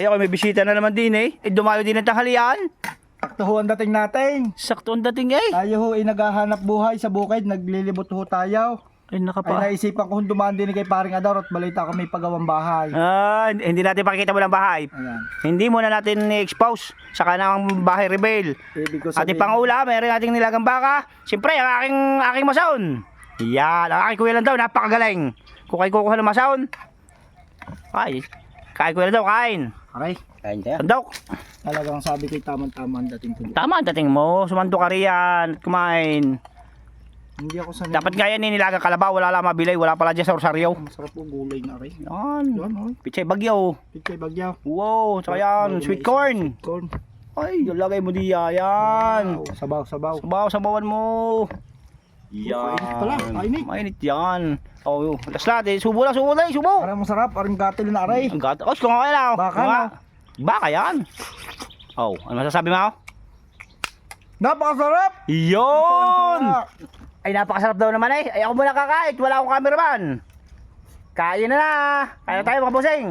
Ay ako may bisita na naman din eh. Eh dumayo din ang tanghalian. Sakto ho ang dating natin. Sakto ang dating eh. Tayo ho ay naghahanap buhay sa bukid, naglilibot ho tayo. Ay Ay nakapa. naisipan ko kung dumaan din kay paring Ador at balita ko may pagawang bahay. Ah, hindi natin pakikita mo ng bahay. Ayan. Hindi muna natin i-expose sa kanang bahay reveal. Ibig ko Ating sabihin, pangula, mayroon ating nilagang baka. Siyempre, ang aking masaon. Yan, ang aking kuya lang daw, napakagaling. Kung kayo kukuha ng masaon, ay, kain kuya lang daw, kain. aray, Kain tayo. Sandok. talagang sabi ko tamang-tama ang dating ko. Tama, dating mo, sumando ka riyan, kumain. Hindi ako sanay. Dapat nga yan, nilagang kalabaw, wala lang mabilay, wala pala dyan sa Rosario. Masarap po gulay na aray. Yan, Yan ho. pichay bagyo. Pichay bagyaw. Wow, tsaka yan, sweet corn. Corn. Ay, yung lagay mo diya, yan. Wow, sabaw, sabaw. Sabawan mo. Yan. Mainit pala, mainit. Mainit yan. Oh, laslat eh. Subo lang, subo. Parang masarap, parang gatil na aray. Ang gata. Oh, kung okay lang. Baka, Nga. no? Baka yan. Oh, ano masasabi mo? Napakasarap! Yun! Ay, napakasarap daw naman eh. Ay, ako muna kakain. Wala akong cameraman. Kain na na. Kain na tayo mga bossing.